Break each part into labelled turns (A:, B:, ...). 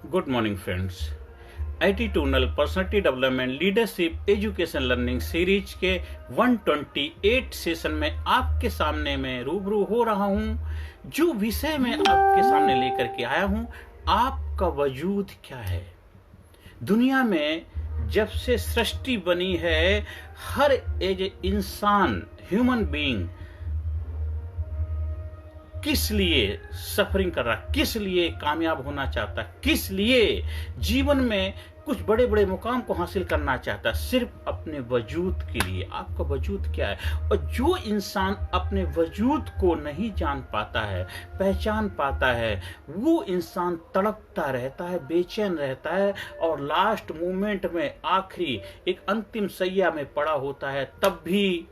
A: Good morning, friends. IT टूनल personality development leadership education learning series के 128 session में आपके सामने मैं रूबरू हो रहा हूं। जो विषय मैं आपके सामने लेकर के आया हूं, आपका वजूद क्या है। दुनिया में जब से सृष्टि बनी है, हर एज इंसान ह्यूमन बीइंग किस लिए सफरिंग कर रहा, किस लिए कामयाब होना चाहता, किस लिए जीवन में कुछ बड़े बड़े मुकाम को हासिल करना चाहता, सिर्फ अपने वजूद के लिए। आपका वजूद क्या है? और जो इंसान अपने वजूद को नहीं जान पाता है, पहचान पाता है, वो इंसान तड़पता रहता है, बेचैन रहता है और लास्ट मोमेंट में आखिरी एक अंतिम सैया में पड़ा होता है, तब भी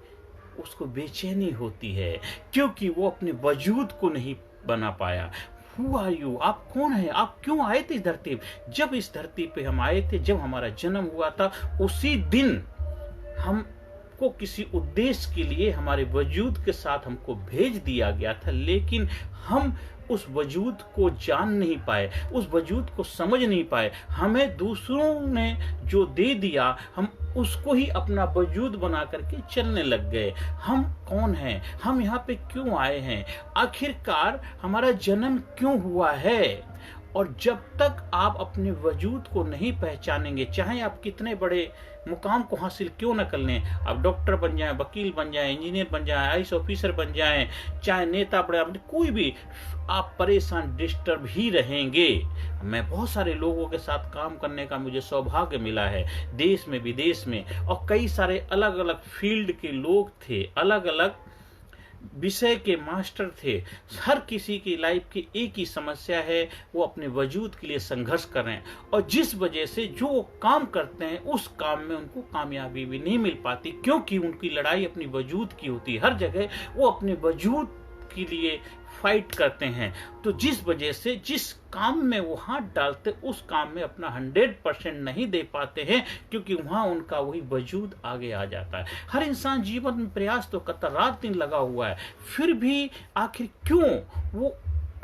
A: उसको बेचैनी होती है क्योंकि वो अपने वजूद को नहीं बना पाया। Who are you? आप कौन है? आप क्यों आए थे इस धरती पे? जब इस धरती पे हम आए थे, जब हमारा जन्म हुआ था, उसी दिन हमको किसी उद्देश्य के लिए हमारे वजूद के साथ हमको भेज दिया गया था, लेकिन हम उस वजूद को जान नहीं पाए, उस वजूद को समझ नहीं पाए। हमें दूसरों ने जो दे दिया, हम उसको ही अपना वजूद बना करके चलने लग गए। हम कौन हैं? हम यहाँ पे क्यों आए हैं? आखिरकार हमारा जन्म क्यों हुआ है? और जब तक आप अपने वजूद को नहीं पहचानेंगे, चाहे आप कितने बड़े मुकाम को हासिल क्यों न कर लें, आप डॉक्टर बन जाएं, वकील बन जाएं, इंजीनियर बन जाएं, आईएएस ऑफिसर बन जाएं, चाहे नेता बड़े, कोई भी, आप परेशान डिस्टर्ब ही रहेंगे। मैं बहुत सारे लोगों के साथ काम करने का मुझे सौभाग्य मिला है, देश में विदेश में, और कई सारे अलग अलग फील्ड के लोग थे, अलग अलग विषय के मास्टर थे। हर किसी की लाइफ की एक ही समस्या है, वो अपने वजूद के लिए संघर्ष कर रहे हैं, और जिस वजह से जो काम करते हैं उस काम में उनको कामयाबी भी नहीं मिल पाती, क्योंकि उनकी लड़ाई अपनी वजूद की होती है। हर जगह वो अपने वजूद के लिए फाइट करते हैं, तो जिस वजह से जिस काम में वो हाथ डालते, उस काम में अपना 100% नहीं दे पाते हैं, क्योंकि वहां उनका वही वजूद आगे आ जाता है। हर इंसान जीवन में प्रयास तो करता, रात दिन लगा हुआ है, फिर भी आखिर क्यों वो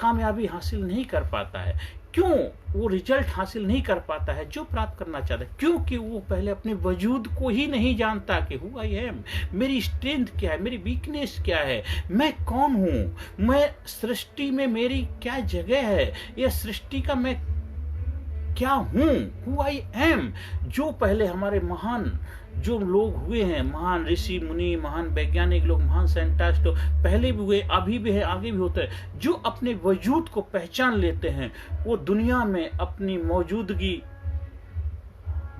A: कामयाबी हासिल नहीं कर पाता है, क्यों वो रिजल्ट हासिल नहीं कर पाता है जो प्राप्त करना चाहता है? क्योंकि वो पहले अपने वजूद को ही नहीं जानता कि हु आई एम, मेरी स्ट्रेंथ क्या है, मेरी वीकनेस क्या है, मैं कौन हूं, मैं सृष्टि में मेरी क्या जगह है, या सृष्टि का मैं क्या हूं, हु आई एम। जो पहले हमारे महान जो लोग हुए हैं, महान ऋषि मुनि, महान वैज्ञानिक लोग, महान साइंटिस्ट तो पहले भी हुए, अभी भी है, आगे भी होते हैं, जो अपने वजूद को पहचान लेते हैं, वो दुनिया में अपनी मौजूदगी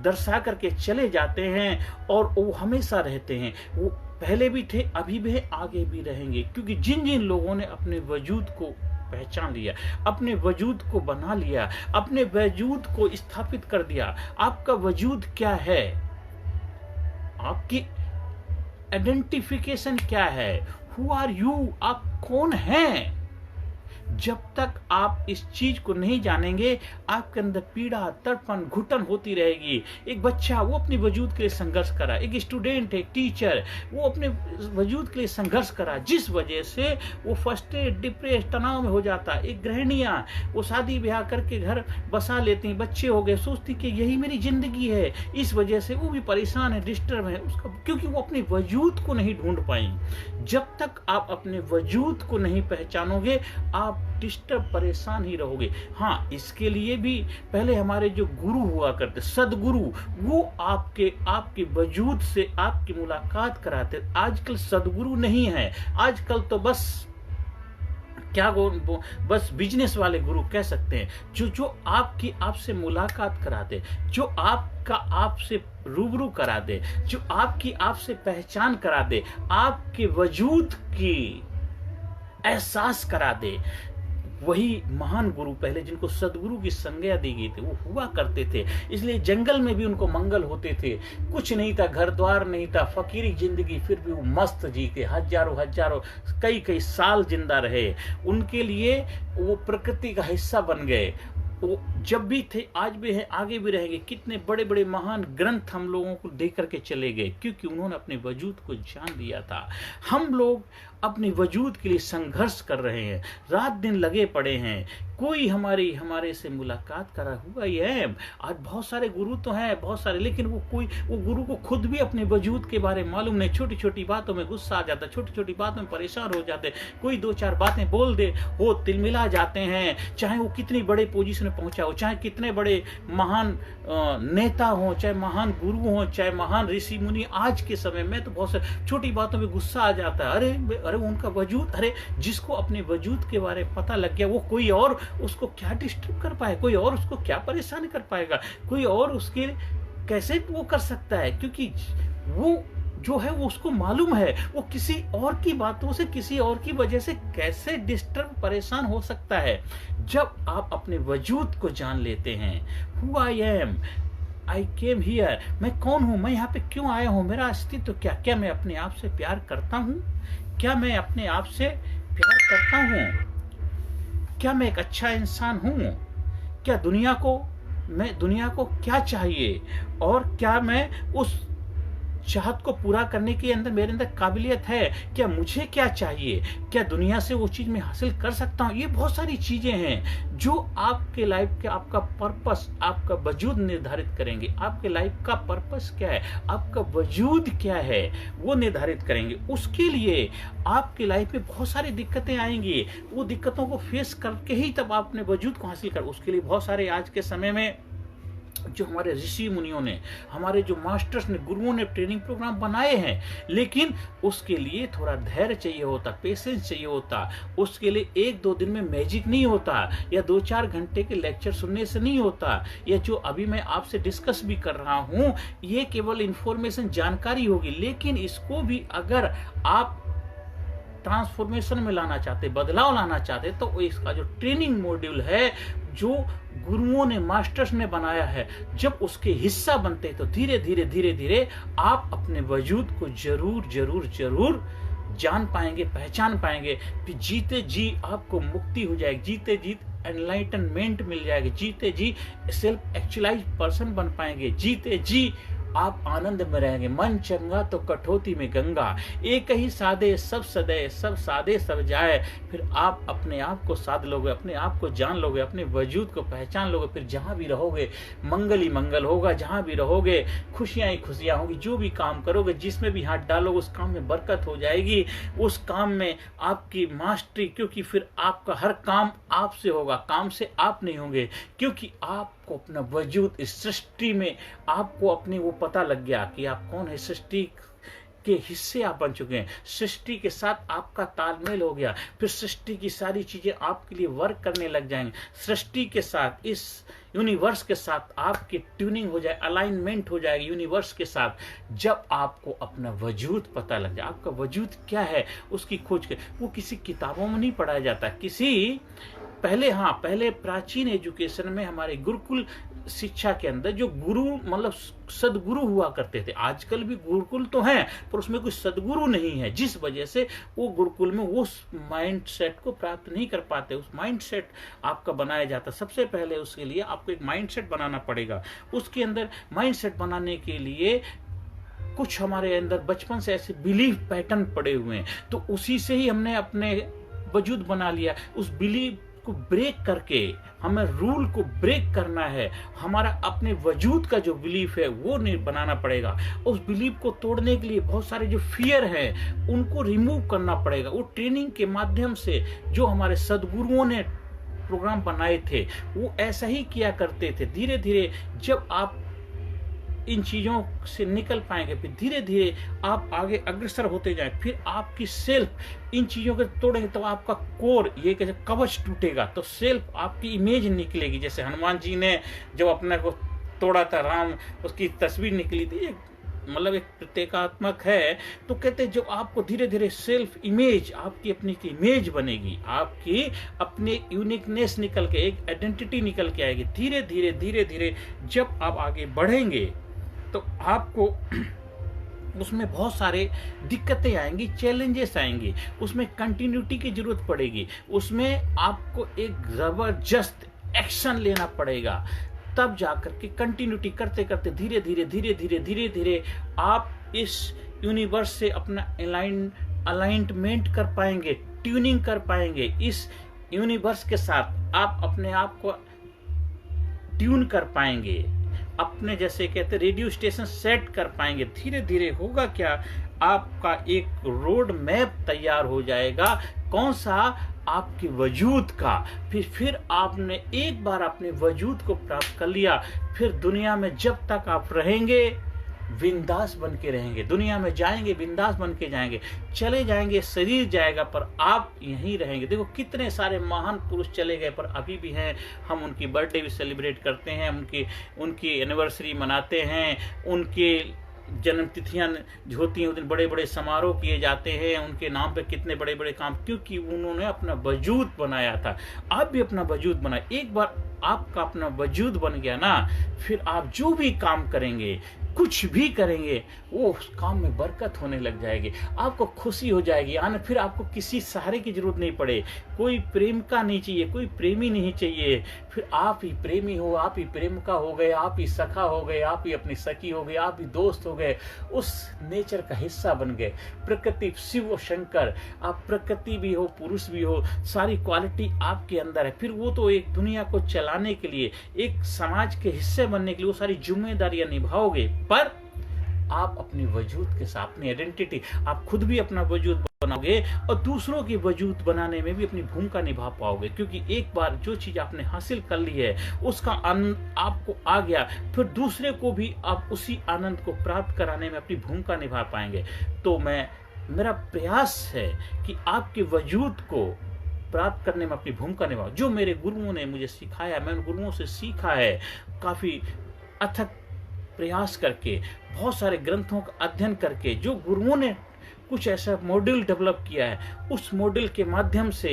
A: दर्शा करके चले जाते हैं, और वो हमेशा रहते हैं। वो पहले भी थे, अभी भी है, आगे भी रहेंगे, क्योंकि जिन जिन लोगों ने अपने वजूद को पहचान लिया, अपने वजूद को बना लिया, अपने वजूद को स्थापित कर दिया। आपका वजूद क्या है? आपकी आइडेंटिफिकेशन क्या है? Who are you? आप कौन हैं? जब तक आप इस चीज को नहीं जानेंगे, आपके अंदर पीड़ा, तड़पन, घुटन होती रहेगी। एक बच्चा, वो अपने वजूद के लिए संघर्ष करा, एक स्टूडेंट, एक टीचर, वो अपने वजूद के लिए संघर्ष करा, जिस वजह से वो फ्रस्ट्रेट, डिप्रेस, तनाव में हो जाता। एक गृहिणियां, वो शादी ब्याह करके घर बसा लेती, बच्चे हो गए, सोचती कि यही मेरी जिंदगी है, इस वजह से वो भी परेशान है, डिस्टर्ब है उसका, क्योंकि वो अपने वजूद को नहीं ढूंढ पाई। जब तक आप अपने वजूद को नहीं पहचानोगे, आप डिस्टर्ब, परेशान ही रहोगे। हाँ, इसके लिए भी पहले हमारे जो गुरु हुआ करते, सदगुरु, वो आपके वजूद से आपकी मुलाकात कराते। आजकल सदगुरु नहीं है, आजकल तो बस बस बिजनेस वाले गुरु कह सकते हैं, जो आपसे मुलाकात करा दे, जो आपसे रूबरू करा दे, जो आपसे पहचान करा दे, आपके वजूद की एहसास करा दे। वही महान गुरु पहले, जिनको सदगुरु की संज्ञा दी गई थी, वो हुआ करते थे। इसलिए जंगल में भी उनको मंगल होते थे, कुछ नहीं था, घर द्वार नहीं था, फकीरी जिंदगी, फिर भी वो मस्त जी के हजारों कई साल जिंदा रहे। उनके लिए वो प्रकृति का हिस्सा बन गए। वो जब भी थे, आज भी है, आगे भी रहेंगे। कितने बड़े बड़े महान ग्रंथ हम लोगों को दे करके चले गए, क्योंकि उन्होंने अपने वजूद को जान लिया था। हम लोग अपने वजूद के लिए संघर्ष कर रहे हैं, रात दिन लगे पड़े हैं। कोई हमारे से मुलाकात करा हुआ ही है। आज बहुत सारे गुरु तो हैं, बहुत सारे, लेकिन वो गुरु को खुद भी अपने वजूद के बारे में मालूम नहीं। छोटी छोटी बातों में गुस्सा आ जाता है, छोटी छोटी बातों में परेशान हो जाते हैं। कोई दो चार बातें बोल दे वो तिलमिला जाते हैं, चाहे वो कितनी बड़े पोजीशन में पहुंचा हो, चाहे कितने बड़े महान नेता हो, चाहे महान गुरु हो, चाहे महान ऋषि मुनि। आज के समय में तो बहुत सारी छोटी बातों में गुस्सा आ जाता है। अरे उनका वजूद, अरे जिसको अपने वजूद के बारे में पता लग गया, वो कोई और उसको क्या डिस्टर्ब कर पाए, कोई और उसको क्या परेशान कर पाएगा, कोई और उसके कैसे वो कर सकता है, क्योंकि वो जो है वो उसको मालूम है वो किसी और की बातों से, किसी और की वजह से कैसे डिस्टर्ब परेशान हो सकता है। जब आप अपने वजूद को जान लेते हैं, who I am, I came here, मैं कौन हूं, मैं यहाँ पे क्यों आया हूं, मेरा अस्तित्व क्या मैं अपने आप से प्यार करता हूं, क्या मैं अपने आप से प्यार करता हूं, क्या मैं एक अच्छा इंसान हूं, क्या दुनिया को क्या चाहिए, और क्या मैं उस चाहत को पूरा करने के अंदर मेरे अंदर काबिलियत है, क्या मुझे क्या चाहिए, क्या दुनिया से वो चीज मैं हासिल कर सकता हूं। ये बहुत सारी चीजें हैं जो आपके लाइफ के, आपका पर्पस, आपका वजूद निर्धारित करेंगे। आपके लाइफ का पर्पस क्या है, आपका वजूद क्या है, वो निर्धारित करेंगे। उसके लिए आपके लाइफ में बहुत सारी दिक्कतें आएंगी, वो दिक्कतों को फेस करके ही तब आप अपने वजूद को हासिल कर। उसके लिए बहुत सारे आज के समय में जो हमारे ऋषि मुनियों ने, हमारे जो मास्टर्स ने, गुरुओं ने ट्रेनिंग प्रोग्राम बनाए हैं, लेकिन उसके लिए थोड़ा धैर्य चाहिए होता, पेशेंस चाहिए होता। उसके लिए एक दो दिन में मैजिक नहीं होता, या 2-4 घंटे के लेक्चर सुनने से नहीं होता। या जो अभी मैं आपसे डिस्कस भी कर रहा हूं, ये केवल इंफॉर्मेशन, जानकारी होगी, लेकिन इसको भी अगर आप ट्रांसफॉर्मेशन में लाना चाहते, बदलाव लाना चाहते, तो इसका जो ट्रेनिंग मॉड्यूल है, जो गुरुओं ने, मास्टर्स ने बनाया है, जब उसके हिस्सा बनते तो धीरे धीरे आप अपने वजूद को जरूर जान पाएंगे, पहचान पाएंगे। फिर जीते जी आपको मुक्ति हो जाएगी, जीते जी एनलाइटनमेंट मिल जाएगी, जीते जी सेल्फ एक्चुअलाइज पर्सन बन पाएंगे, जीते जी आप आनंद में रहेंगे। मन चंगा तो कठौती में गंगा, एक ही सादे सब सदे, सब सादे सब जाए। फिर आप अपने आप को साध लोगे, अपने आप को जान लोगे, अपने वजूद को पहचान लोगे। फिर जहां भी रहोगे मंगल ही मंगल होगा, जहां भी रहोगे खुशियां ही खुशियां होगी। जो भी काम करोगे, जिसमें भी हाथ डालोगे, उस काम में बरकत हो जाएगी, उस काम में आपकी मास्टरी, क्योंकि फिर आपका हर काम आपसे होगा, काम से आप नहीं होंगे, क्योंकि आपको अपना वजूद इस सृष्टि में, आपको अपने वो पता लग गया कि आप कौन है। सृष्टि के हिस्से आप बन चुके हैं, सृष्टि के साथ आपका तालमेल हो गया। फिर सृष्टि की सारी चीजें आपके लिए वर्क करने लग जाएंगे। सृष्टि के साथ, इस यूनिवर्स के साथ आपकी ट्यूनिंग हो जाए, अलाइनमेंट हो जाएगी यूनिवर्स के साथ। जब आपको अपना वजूद पता लग जाए, आपका वजूद क्या है, उसकी खोज कर, वो किसी किताबों में नहीं पढ़ाया जाता। पहले प्राचीन एजुकेशन में, हमारे गुरुकुल शिक्षा के अंदर जो गुरु मतलब सदगुरु हुआ करते थे। आजकल भी गुरुकुल तो हैं, पर उसमें कोई सदगुरु नहीं है, जिस वजह से वो गुरुकुल में उस माइंड सेट को प्राप्त नहीं कर पाते। उस माइंड सेट आपका बनाया जाता। सबसे पहले उसके लिए आपको एक माइंड सेट बनाना पड़ेगा। उसके अंदर माइंड सेट बनाने के लिए कुछ हमारे अंदर बचपन से ऐसे बिलीफ पैटर्न पड़े हुए हैं, तो उसी से ही हमने अपने वजूद बना लिया। उस बिलीफ को ब्रेक करके हमें रूल को ब्रेक करना है। हमारा अपने वजूद का जो बिलीफ है वो नहीं बनाना पड़ेगा। उस बिलीफ को तोड़ने के लिए बहुत सारे जो फियर हैं उनको रिमूव करना पड़ेगा। वो ट्रेनिंग के माध्यम से जो हमारे सदगुरुओं ने प्रोग्राम बनाए थे वो ऐसा ही किया करते थे। धीरे धीरे जब आप इन चीजों से निकल पाएंगे, फिर धीरे धीरे आप आगे अग्रसर होते जाए, फिर आपकी सेल्फ इन चीजों को तोड़ेंगे तो आपका कोर, ये कैसे कवच टूटेगा, तो सेल्फ आपकी इमेज निकलेगी। जैसे हनुमान जी ने जब अपने को तोड़ा था, राम उसकी तस्वीर निकली थी, मतलब एक प्रतीकात्मक है। तो कहते जब आपको धीरे धीरे सेल्फ इमेज, आपकी अपनी की इमेज बनेगी, आपकी अपने यूनिकनेस निकल के, एक आइडेंटिटी निकल के आएगी। धीरे धीरे जब आप आगे बढ़ेंगे तो आपको उसमें बहुत सारे दिक्कतें आएंगी, चैलेंजेस आएंगी, उसमें कंटिन्यूटी की जरूरत पड़ेगी, उसमें आपको एक जबरदस्त एक्शन लेना पड़ेगा। तब जाकर के कंटिन्यूटी करते करते धीरे धीरे आप इस यूनिवर्स से अपना अलाइनमेंट कर पाएंगे, ट्यूनिंग कर पाएंगे इस यूनिवर्स के साथ, आप अपने आप को ट्यून कर पाएंगे, अपने जैसे कहते रेडियो स्टेशन सेट कर पाएंगे। धीरे धीरे होगा क्या, आपका एक रोड मैप तैयार हो जाएगा, कौन सा, आपके वजूद का। फिर आपने एक बार अपने वजूद को प्राप्त कर लिया, फिर दुनिया में जब तक आप रहेंगे बिंदास बन के रहेंगे, दुनिया में जाएंगे बिंदास बन के जाएंगे, चले जाएंगे, शरीर जाएगा पर आप यहीं रहेंगे। देखो कितने सारे महान पुरुष चले गए पर अभी भी हैं, हम उनकी बर्थडे भी सेलिब्रेट करते हैं, उनकी एनिवर्सरी मनाते हैं, उनके जन्म तिथियां जो होती हैं उस दिन बड़े बड़े समारोह किए जाते हैं, उनके नाम पे कितने बड़े बड़े काम, क्योंकि उन्होंने अपना वजूद बनाया था। आप भी अपना वजूद बनाए, एक बार आपका अपना वजूद बन गया ना, फिर आप जो भी काम करेंगे, कुछ भी करेंगे, वो उस काम में बरकत होने लग जाएगी, आपको खुशी हो जाएगी। आने फिर आपको किसी सहारे की जरूरत नहीं पड़े, कोई प्रेमिका नहीं चाहिए, कोई प्रेमी नहीं चाहिए, फिर आप ही प्रेमी हो, आप ही प्रेमिका हो गए, आप ही सखा हो गए, आप ही अपनी सखी हो गए, आप ही दोस्त हो गए, उस नेचर का हिस्सा बन गए। प्रकृति, शिव और शंकर, आप प्रकृति भी हो, पुरुष भी हो, सारी क्वालिटी आपके अंदर है। फिर वो तो एक दुनिया को चलाने के लिए, एक समाज के हिस्से बनने के लिए वो सारी जिम्मेदारियां निभाओगे, पर आप अपने वजूद के साथ, अपनी आइडेंटिटी, आप खुद भी अपना वजूद बनाओगे और दूसरों की वजूद बनाने में भी अपनी भूमिका निभा पाओगे। क्योंकि एक बार जो चीज आपने हासिल कर ली है, उसका आनंद आपको आ गया, फिर दूसरे को भी आप उसी आनंद को प्राप्त कराने में अपनी भूमिका निभा पाएंगे। तो मेरा प्रयास है कि आपके वजूद को प्राप्त करने में अपनी भूमिका निभाओ। जो मेरे गुरुओं ने मुझे सिखाया, मैं उन गुरुओं से सीखा है, काफी अथक प्रयास करके, बहुत सारे ग्रंथों का अध्ययन करके, जो गुरुओं ने कुछ ऐसा मॉडल डेवलप किया है, उस मॉडल के माध्यम से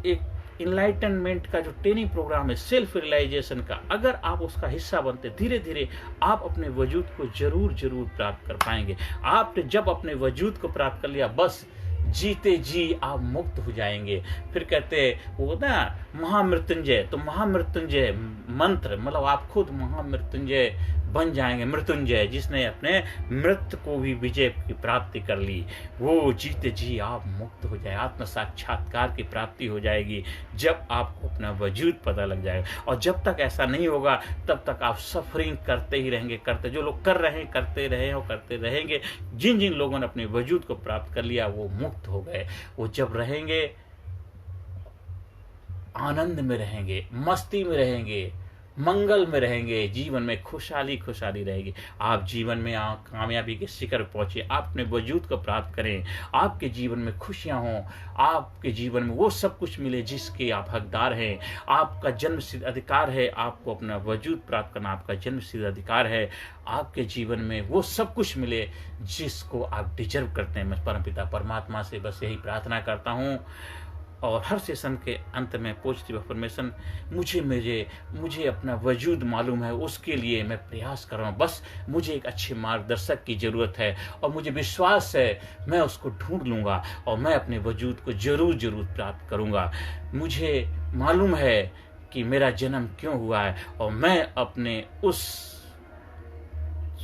A: एक इनलाइटनमेंट का जो ट्रेनिंग प्रोग्राम है, सेल्फ रियलाइजेशन का, अगर आप उसका हिस्सा बनते, धीरे धीरे आप अपने वजूद को जरूर प्राप्त कर पाएंगे। आपने जब अपने वजूद को प्राप्त कर लिया, बस जीते जी आप मुक्त हो जाएंगे। फिर कहते वो ना महामृत्युंजय, तो महामृत्युंजय मंत्र मतलब आप खुद महामृत्युंजय बन जाएंगे। मृत्युंजय जिसने अपने मृत्यु को भी विजय की प्राप्ति कर ली, वो जीते जी आप मुक्त हो जाए, आत्म साक्षात्कार की प्राप्ति हो जाएगी जब आपको अपना वजूद पता लग जाएगा। और जब तक ऐसा नहीं होगा तब तक आप सफरिंग करते ही रहेंगे, जो लोग कर रहे हैं करते रहे और करते रहेंगे। जिन जिन लोगों ने अपने वजूद को प्राप्त कर लिया वो मुक्त हो गए। वो जब रहेंगे आनंद में रहेंगे, मस्ती में रहेंगे, मंगल में रहेंगे, जीवन में खुशहाली रहेगी। आप जीवन में कामयाबी के शिखर पहुंचे, आप अपने वजूद को प्राप्त करें, आपके जीवन में खुशियां हों, आपके जीवन में वो सब कुछ मिले जिसके आप हकदार हैं। आपका जन्मसिद्ध अधिकार है, आपको अपना वजूद प्राप्त करना आपका जन्मसिद्ध अधिकार है। आपके जीवन में वो सब कुछ मिले जिसको आप डिजर्व करते हैं। मैं परमपिता परमात्मा से बस यही प्रार्थना करता हूँ। और हर सेशन के अंत में पॉजिटिव अफर्मेशन, मुझे अपना वजूद मालूम है, उसके लिए मैं प्रयास कर रहा हूँ। बस मुझे एक अच्छे मार्गदर्शक की ज़रूरत है और मुझे विश्वास है मैं उसको ढूंढ लूँगा और मैं अपने वजूद को जरूर प्राप्त करूँगा। मुझे मालूम है कि मेरा जन्म क्यों हुआ है और मैं अपने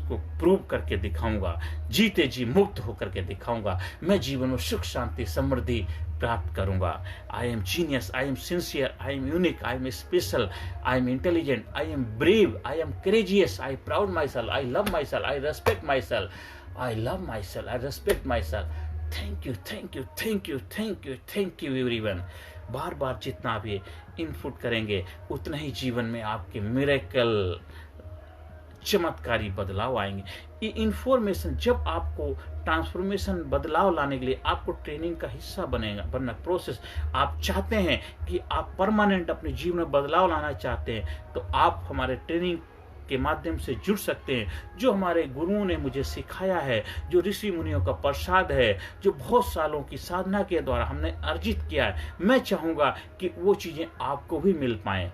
A: को प्रूव करके दिखाऊंगा, जीते जी मुक्त होकर के दिखाऊंगा। मैं जीवन में सुख शांति समृद्धि प्राप्त करूंगा। I am genius, I am sincere, I am unique, I am special, I am intelligent, I am brave, I am courageous, I proud my self, I love my self, I respect my self, I love my self, I respect my self. Thank you, thank you, thank you, thank you, thank you everyone. बार बार जितना आप ये input करेंगे उतना ही जीवन में आपके मिरेकल चमत्कारी बदलाव आएंगे। ये इंफॉर्मेशन जब आपको ट्रांसफॉर्मेशन बदलाव लाने के लिए आपको ट्रेनिंग का हिस्सा बनना प्रोसेस, आप चाहते हैं कि आप परमानेंट अपने जीवन में बदलाव लाना चाहते हैं, तो आप हमारे ट्रेनिंग के माध्यम से जुड़ सकते हैं। जो हमारे गुरुओं ने मुझे सिखाया है, जो ऋषि मुनियों का प्रसाद है, जो बहुत सालों की साधना के द्वारा हमने अर्जित किया है, मैं चाहूँगा कि वो चीज़ें आपको भी मिल पाएँ।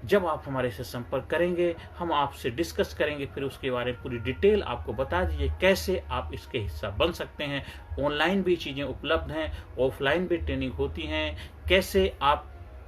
A: जब आप हमारे से संपर्क करेंगे, हम आपसे डिस्कस करेंगे, फिर उसके बारे में पूरी डिटेल आपको बता दीजिए कैसे आप इसके हिस्सा बन सकते हैं। ऑनलाइन भी चीज़ें उपलब्ध हैं, ऑफलाइन भी ट्रेनिंग होती हैं, कैसे आप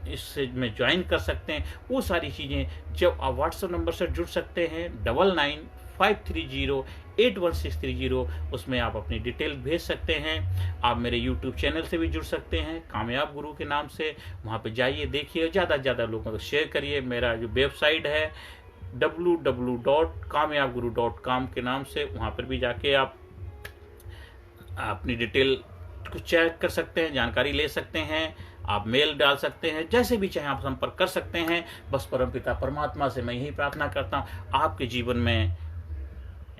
A: इससे में ज्वाइन कर सकते हैं, वो सारी चीज़ें जब आप व्हाट्सएप नंबर से जुड़ सकते हैं 995308 816380, उसमें आप अपनी डिटेल भेज सकते हैं। आप मेरे यूट्यूब चैनल से भी जुड़ सकते हैं, कामयाब गुरु के नाम से। वहाँ पे जाइए, देखिए, ज़्यादा से ज़्यादा लोगों को शेयर करिए। मेरा जो वेबसाइट है www.kamyabguru.com के नाम से, वहाँ पर भी जाके आप अपनी डिटेल को चेक कर सकते हैं, जानकारी ले सकते हैं, आप मेल डाल सकते हैं, जैसे भी चाहे आप संपर्क कर सकते हैं। बस परमपिता परमात्मा से मैं यही प्रार्थना करता हूँ, आपके जीवन में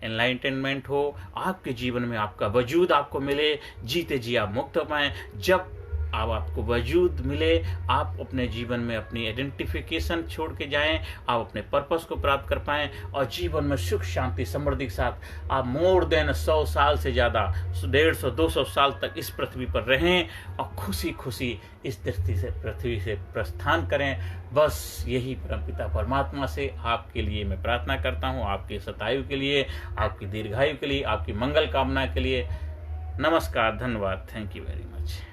A: एनलाइटनमेंट हो, आपके जीवन में आपका वजूद आपको मिले, जीते जी आप मुक्त हो पाएं। जब आपको वजूद मिले, आप अपने जीवन में अपनी आइडेंटिफिकेशन छोड़ के जाएं, आप अपने पर्पस को प्राप्त कर पाएं और जीवन में सुख शांति समृद्धि के साथ आप मोर देन 100 साल से ज़्यादा, 150-200 साल तक इस पृथ्वी पर रहें और खुशी खुशी इस पृथ्वी से प्रस्थान करें। बस यही परमपिता परमात्मा से आपके लिए मैं प्रार्थना करता हूँ, आपके शतायु के लिए, आपकी दीर्घायु के लिए, आपकी मंगल कामना के लिए। नमस्कार, धन्यवाद, थैंक यू वेरी मच।